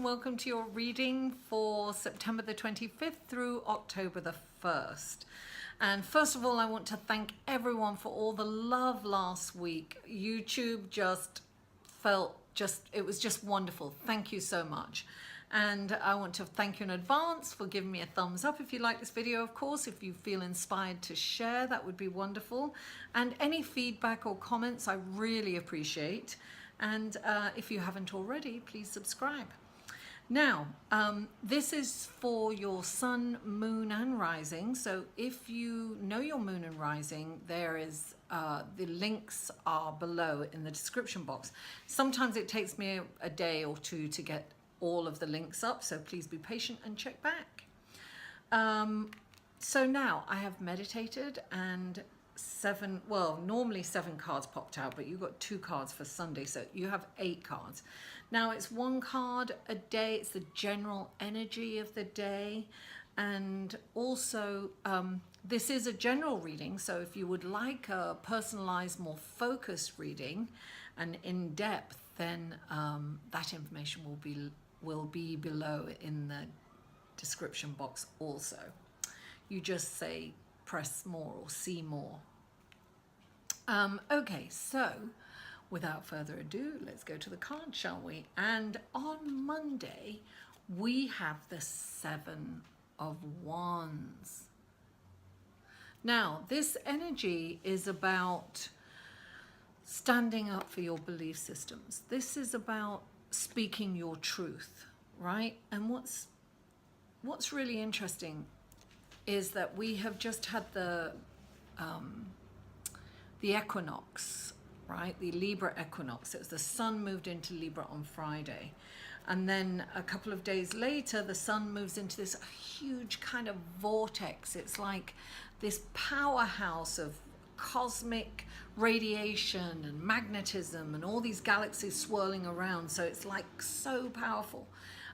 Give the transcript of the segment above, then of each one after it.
welcome to your reading for September the 25th through October the 1st. And first of all, I want to thank everyone for all the love last week. YouTube it was just wonderful. Thank you so much. And I want to thank you in advance for giving me a thumbs up if you like this video, of course. If you feel inspired to share, that would be wonderful. And any feedback or comments, I really appreciate. And if you haven't already, please subscribe. Now, this is for your sun, moon, and rising. So if you know your moon and rising, there is the links are below in the description box. Sometimes it takes me a day or two to get all of the links up, so please be patient and check back. So now I have meditated and normally 7 cards popped out, but you got 2 cards for Sunday, so you have 8 cards. Now it's 1 card a day. It's the general energy of the day, and also this is a general reading, so if you would like a personalized, more focused reading and in depth, then that information will be below in the description box also. You just say press more or see more. Okay, so without further ado, let's go to the card, shall we? And on Monday, we have the 7 of Wands. Now, this energy is about standing up for your belief systems. This is about speaking your truth, right? And what's really interesting is that we have just had the equinox, right? The Libra equinox. It was the sun moved into Libra on Friday. And then a couple of days later, the sun moves into this huge kind of vortex. It's like this powerhouse of cosmic radiation and magnetism and all these galaxies swirling around. So it's like so powerful.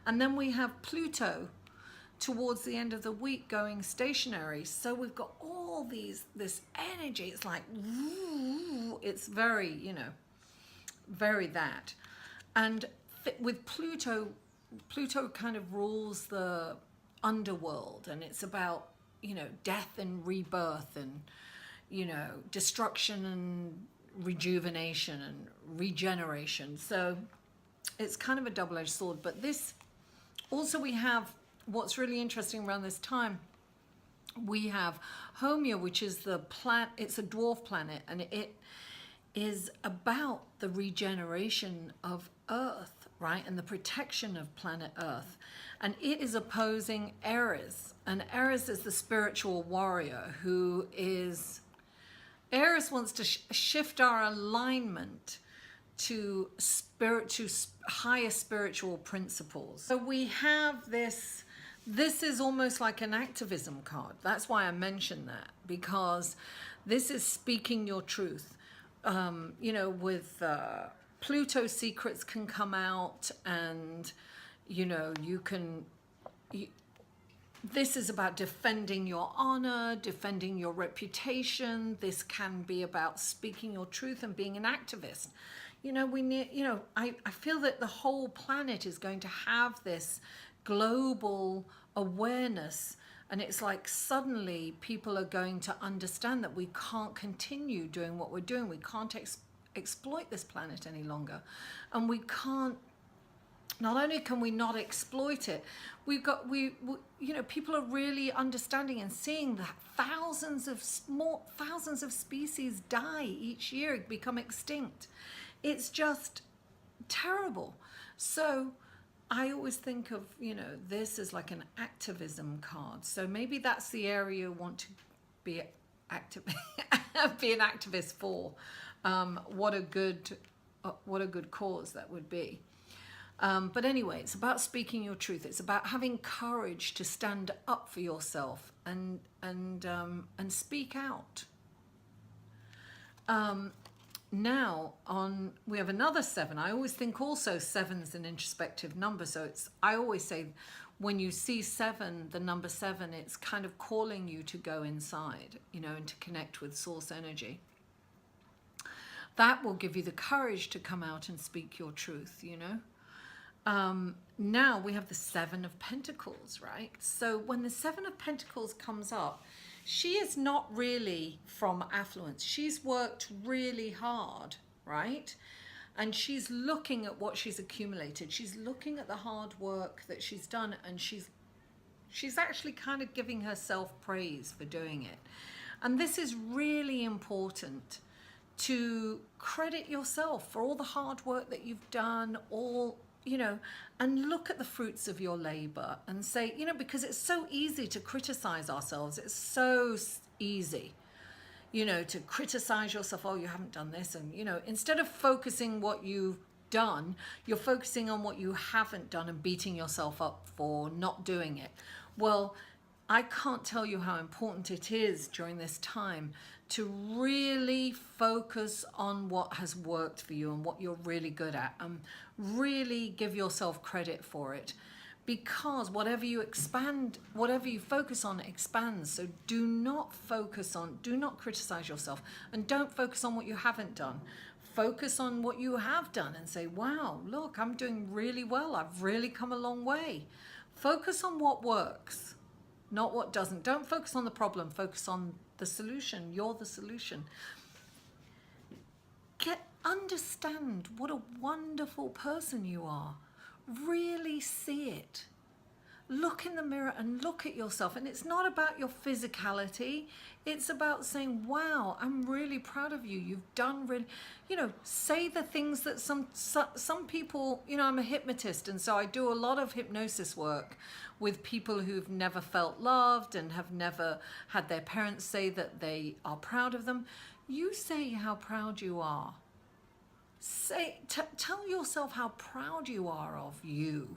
And then we have Pluto towards the end of the week going stationary. So we've got all this energy. It's like, it's very, very that. And with Pluto kind of rules the underworld, and it's about, death and rebirth and, destruction and rejuvenation and regeneration. So it's kind of a double-edged sword. But this also, we have what's really interesting around this time. We have Haumea, which is the planet. It's a dwarf planet, and it is about the regeneration of Earth, right, and the protection of planet Earth. And it is opposing Aries, and Aries is the spiritual warrior who is. Aries wants to shift our alignment to higher spiritual principles. So we have this. This is almost like an activism card. That's why I mentioned that, because this is speaking your truth. With Pluto, secrets can come out, and this is about defending your honor, defending your reputation. This can be about speaking your truth and being an activist. I feel that the whole planet is going to have this global awareness, and it's like suddenly people are going to understand that we can't continue doing what we're doing. We can't exploit this planet any longer, and we can't. Not only can we not exploit it, people are really understanding and seeing that thousands of species die each year, become extinct. It's just terrible. So I always think of, this as like an activism card. So maybe that's the area you want to be active, be an activist for. What a good cause that would be. But anyway, it's about speaking your truth. It's about having courage to stand up for yourself and speak out. Now we have another 7. I always think also 7's an introspective number. So I always say when you see 7, the number 7, it's kind of calling you to go inside, and to connect with source energy. That will give you the courage to come out and speak your truth, now we have the Seven of Pentacles, right? So when the Seven of Pentacles comes up, she is not really from affluence. She's worked really hard, right? And she's looking at what she's accumulated. She's looking at the hard work that she's done, and she's actually kind of giving herself praise for doing it. And this is really important, to credit yourself for all the hard work that you've done, all, you know, and look at the fruits of your labor and say, you know, because it's so easy to criticize ourselves. It's so easy, you know, to criticize yourself. Oh, you haven't done this. And, you know, instead of focusing what you've done, you're focusing on what you haven't done and beating yourself up for not doing it. Well, I can't tell you how important it is during this time to really focus on what has worked for you and what you're really good at, and really give yourself credit for it, because whatever you focus on expands. So do not criticize yourself, and don't focus on what you haven't done. Focus on what you have done and say, wow, look, I'm doing really well. I've really come a long way. Focus on what works, not what doesn't. Don't focus on the problem, focus on the solution. You're the solution. Understand what a wonderful person you are. Really see it. Look in the mirror and look at yourself. And it's not about your physicality. It's about saying, wow, I'm really proud of you. You've done really, you know, say the things that some people, you know, I'm a hypnotist, and so I do a lot of hypnosis work with people who've never felt loved and have never had their parents say that they are proud of them. You say how proud you are. Tell yourself how proud you are of you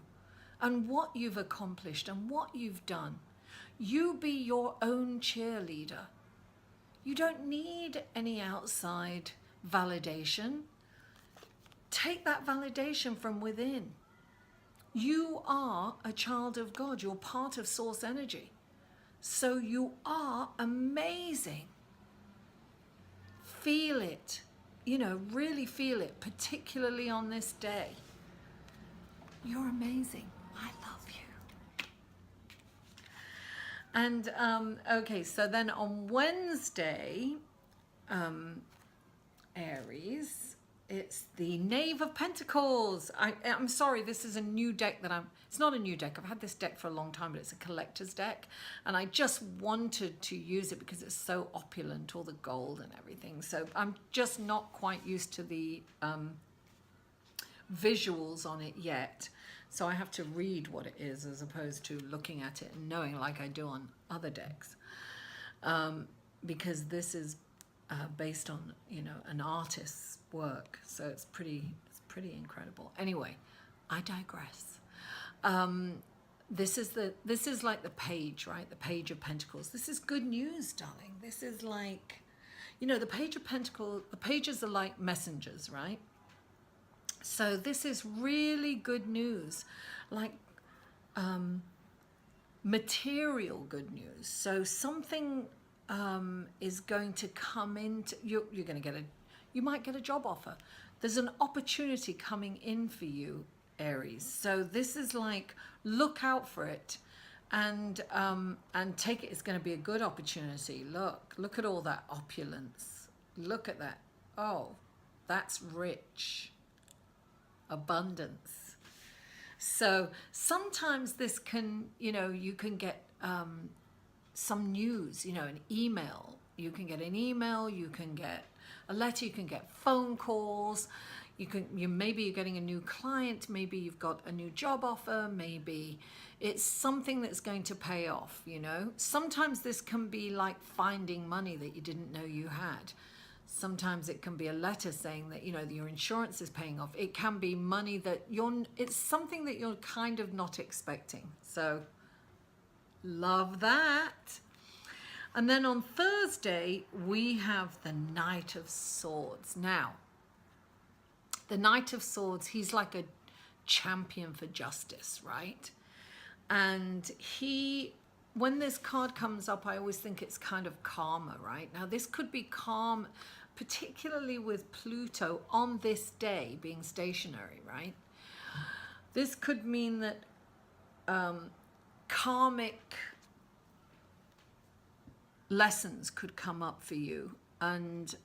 and what you've accomplished and what you've done. You be your own cheerleader. You don't need any outside validation. Take that validation from within. You are a child of God. You're part of source energy. So you are amazing. Feel it. You know, really feel it, particularly on this day. You're amazing. I love you. And okay, so then on Wednesday, Aries, it's the Knave of Pentacles. I'm sorry, this is a new deck it's not a new deck. I've had this deck for a long time, but it's a collector's deck. And I just wanted to use it because it's so opulent, all the gold and everything. So I'm just not quite used to the visuals on it yet. So I have to read what it is as opposed to looking at it and knowing like I do on other decks. Because this is based on, you know, an artist's work. So it's pretty incredible. Anyway, I digress. This is like the page, right? The Page of Pentacles. This is good news, darling. This is like, you know, the Page of Pentacles, the pages are like messengers, right? So this is really good news, like material good news. So something is going to come into, you're going to you might get a job offer. There's an opportunity coming in for you, Aries. So this is like, look out for it and take it. It's going to be a good opportunity. Look at all that opulence. Look at that. Oh, that's rich. Abundance. So sometimes this can, you know, you can get some news, you know, an email. You can get an email, you can get a letter, you can get phone calls. Maybe you're getting a new client, maybe you've got a new job offer, maybe it's something that's going to pay off, you know. Sometimes this can be like finding money that you didn't know you had. Sometimes it can be a letter saying that, you know, your insurance is paying off. It can be money that it's something that you're kind of not expecting. So love that. And then on Thursday, we have the Knight of Swords. Now, the Knight of Swords, he's like a champion for justice, right? And when this card comes up, I always think it's kind of karma, right? Now, this could be calm, particularly with Pluto on this day being stationary, right? This could mean that karmic lessons could come up for you, and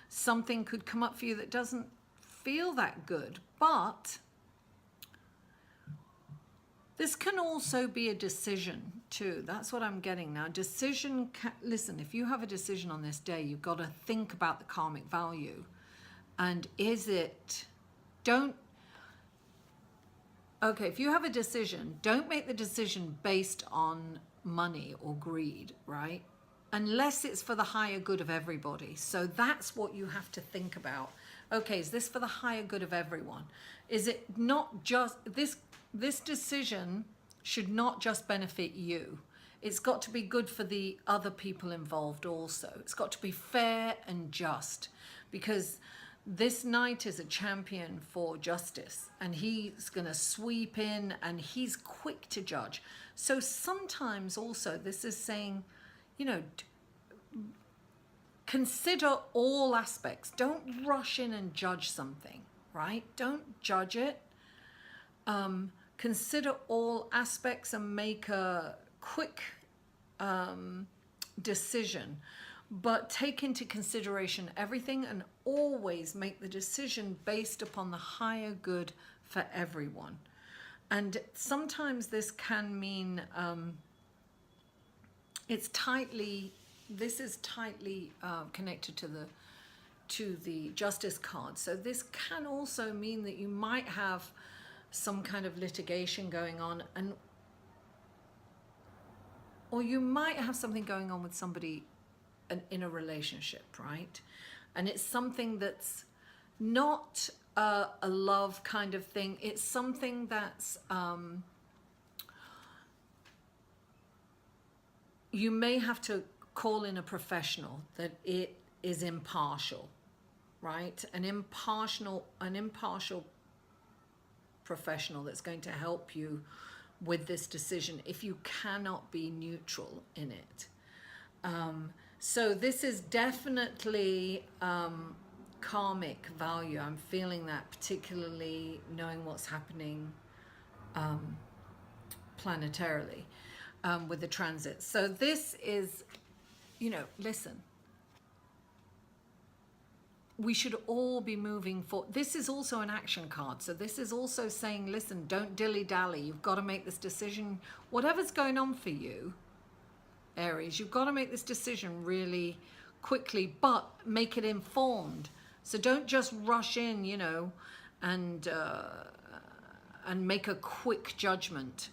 something could come up for you that doesn't feel that good. But this can also be a decision too. That's what I'm getting now. Decision, listen, if you have a decision on this day, you've got to think about the karmic value. And is it, okay, if you have a decision, don't make the decision based on money or greed, right? Unless it's for the higher good of everybody. So that's what you have to think about. Okay, is this for the higher good of everyone? Is it not just, this decision should not just benefit you. It's got to be good for the other people involved also. It's got to be fair and just, because this knight is a champion for justice, and he's going to sweep in, and he's quick to judge. So sometimes also this is saying, you know, consider all aspects. Don't rush in and judge something, right? Don't judge it. Consider all aspects and make a quick decision, but take into consideration everything, and always make the decision based upon the higher good for everyone. And sometimes this can mean this is tightly connected to the justice card. So this can also mean that you might have some kind of litigation going on, or you might have something going on with somebody in a relationship, right? And it's something that's not a love kind of thing. It's something that's you may have to call in a professional that it is impartial, right? An impartial professional that's going to help you with this decision if you cannot be neutral in it. So this is definitely karmic value. I'm feeling that, particularly knowing what's happening planetarily with the transits. So this is, you know, listen, we should all be moving forward. This is also an action card. So this is also saying, listen, don't dilly-dally. You've got to make this decision. Whatever's going on for you, Aries, you've got to make this decision really quickly, but make it informed. So don't just rush in, you know, and make a quick judgment.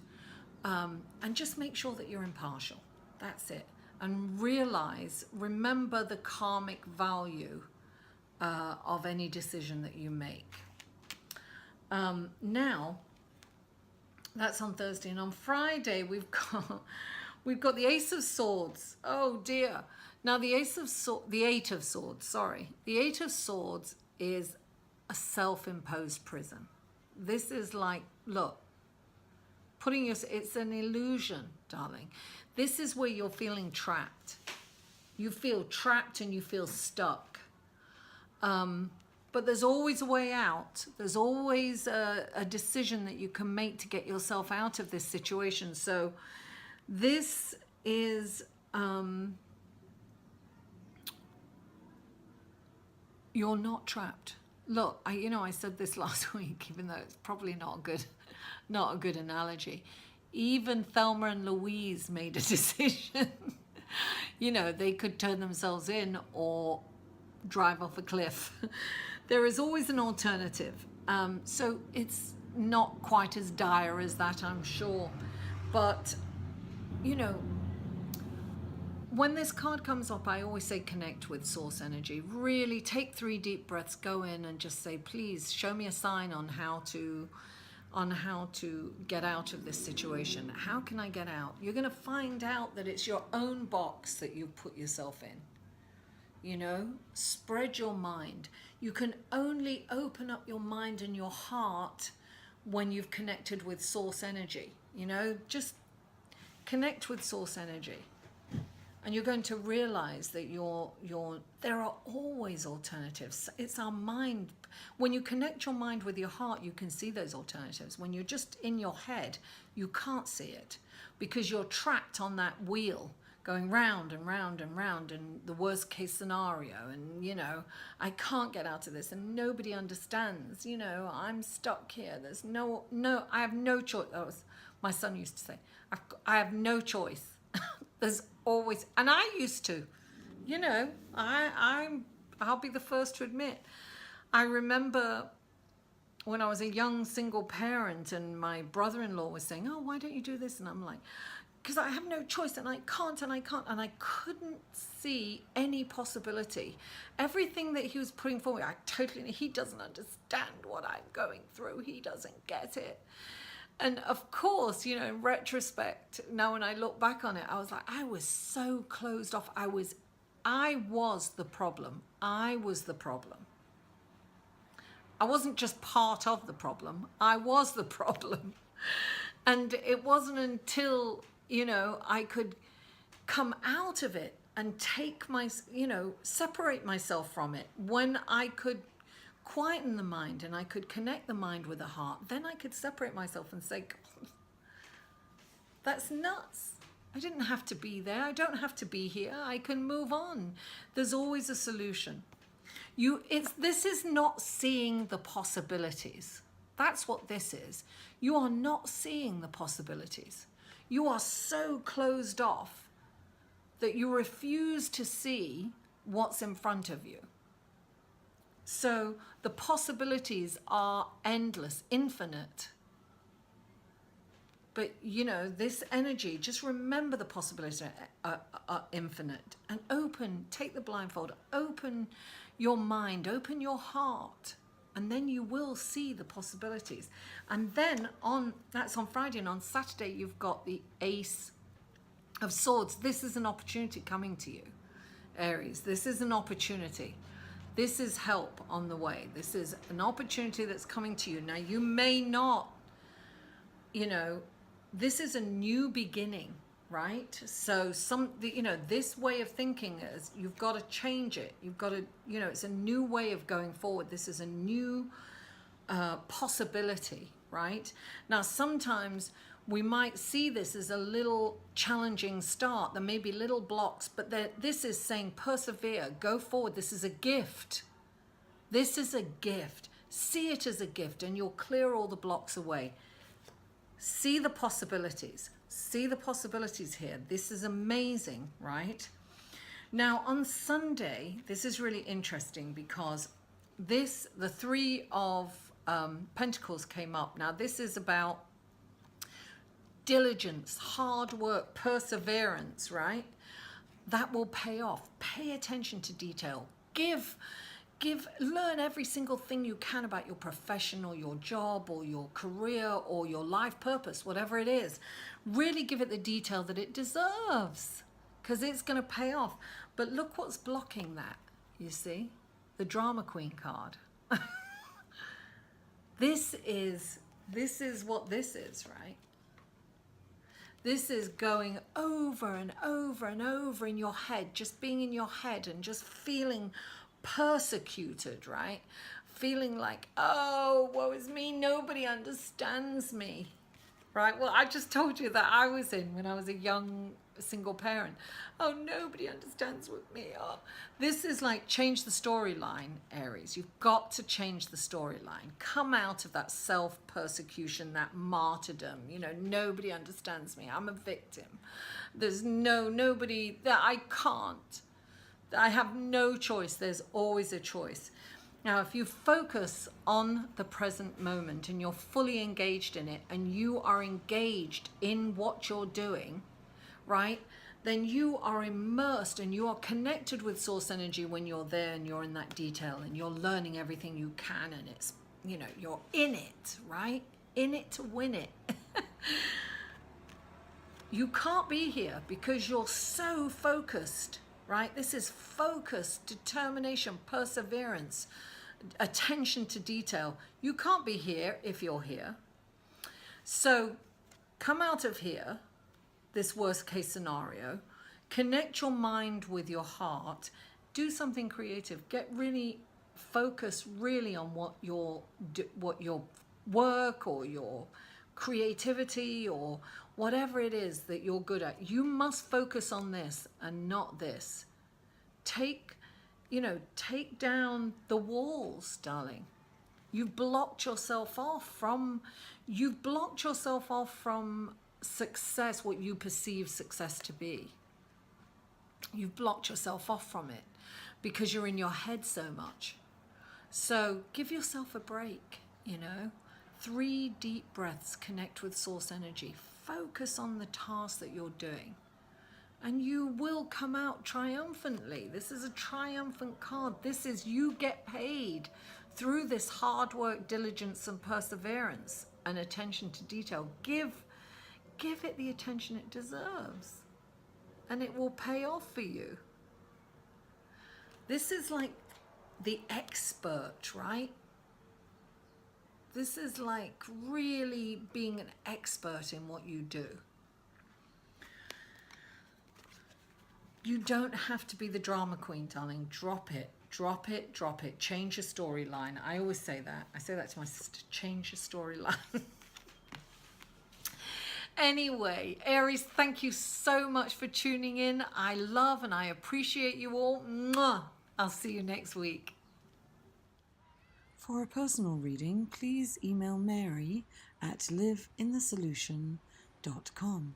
And just make sure that you're impartial. That's it. And remember the karmic value of any decision that you make. Now, that's on Thursday, and on Friday we've got the Ace of Swords. Oh dear. Now the Eight of Swords, sorry. The Eight of Swords is a self-imposed prison. This is like, look, it's an illusion, darling. This is where you're feeling trapped. You feel trapped and you feel stuck. But there's always a way out. There's always a decision that you can make to get yourself out of this situation. So this is, you're not trapped. Look, I said this last week, even though it's probably not a good analogy. Even Thelma and Louise made a decision. You know, they could turn themselves in or drive off a cliff. There is always an alternative. So it's not quite as dire as that, I'm sure. But, you know, when this card comes up, I always say connect with source energy. Really take 3 deep breaths, go in and just say, please show me a sign on how to get out of this situation. How can I get out? You're going to find out that it's your own box that you've put yourself in. You know, spread your mind. You can only open up your mind and your heart when you've connected with source energy. You know, just connect with source energy. And you're going to realize that there are always alternatives. It's our mind. When you connect your mind with your heart, you can see those alternatives. When you're just in your head, you can't see it because you're trapped on that wheel going round and round and round, and the worst case scenario, and you know, I can't get out of this, and nobody understands, you know, I'm stuck here, there's no, I have no choice. That was my son used to say, I have no choice. There's always, and I used to, you know, I'll be the first to admit, I remember when I was a young single parent and my brother-in-law was saying, oh, why don't you do this? And I'm like, because I have no choice, and I can't, and I can't, and I couldn't see any possibility. Everything that he was putting forward, he doesn't understand what I'm going through. He doesn't get it. And of course, you know, in retrospect, now when I look back on it, I was like, I was so closed off. I was the problem. I was the problem. I wasn't just part of the problem. I was the problem. And it wasn't until, you know, I could come out of it and take separate myself from it, when I could quieten the mind and I could connect the mind with the heart, then I could separate myself and say, that's nuts. I didn't have to be there. I don't have to be here. I can move on. There's always a solution. This is not seeing the possibilities. That's what this is. You are not seeing the possibilities. You are so closed off that you refuse to see what's in front of you. So the possibilities are endless, infinite. But, you know, this energy, just remember the possibilities are infinite. And take the blindfold, open your mind, open your heart. And then you will see the possibilities. And then that's on Friday, and on Saturday you've got the Ace of Swords. This is an opportunity coming to you, Aries. This is an opportunity. This is help on the way. This is an opportunity that's coming to you. Now, you may not, you know, this is a new beginning, right? So this way of thinking is, you've got to change it. You've got to, you know, it's a new way of going forward. This is a new possibility, right? Now, sometimes we might see this as a little challenging start. There may be little blocks, but this is saying persevere, go forward. This is a gift. This is a gift. See it as a gift, and you'll clear all the blocks away. See the possibilities. See the possibilities here. This is amazing, right? Now, on Sunday, this is really interesting because the Three of Pentacles came up. Now, this is about diligence, hard work, perseverance, right? That will pay off. Pay attention to detail. Learn every single thing you can about your profession or your job or your career or your life purpose, whatever it is. Really give it the detail that it deserves, because it's going to pay off. But look what's blocking that, you see? The Drama Queen card. This is what this is, right? This is going over and over and over in your head, just being in your head and just feeling persecuted, right? Feeling like, oh, woe is me, nobody understands me, right? Well, I just told you that I was in when I was a young single parent. Oh, nobody understands with me. Oh. This is like, change the storyline, Aries. You've got to change the storyline. Come out of that self-persecution, that martyrdom. You know, nobody understands me. I'm a victim. There's nobody that I can't. I have no choice. There's always a choice. Now, if you focus on the present moment and you're fully engaged in it, and you are engaged in what you're doing, right, then you are immersed and you are connected with source energy when you're there and you're in that detail and you're learning everything you can, and it's, you know, you're in it, right? In it to win it. You can't be here because you're so focused, right? This is focus, determination, perseverance, attention to detail. You can't be here if you're here. So come out of here, this worst case scenario, Connect your mind with your heart. Do something creative. Get really focused really on what your work or your creativity or whatever it is that you're good at. You must focus on this and not this. Take down the walls, darling. You've blocked yourself off from success, what you perceive success to be. You've blocked yourself off from it because you're in your head so much. So give yourself a break, 3 deep breaths, connect with source energy, focus on the task that you're doing, and you will come out triumphantly. This is a triumphant card. This is you get paid through this hard work, diligence, and perseverance and attention to detail. Give it the attention it deserves, and it will pay off for you. This is like the expert, right? This is like really being an expert in what you do. You don't have to be the drama queen, darling. Drop it, drop it, drop it. Change your storyline. I always say that. I say that to my sister. Change your storyline. Anyway, Aries, thank you so much for tuning in. I love and I appreciate you all. Mwah! I'll see you next week. For a personal reading, please email Mary at liveinthesolution.com.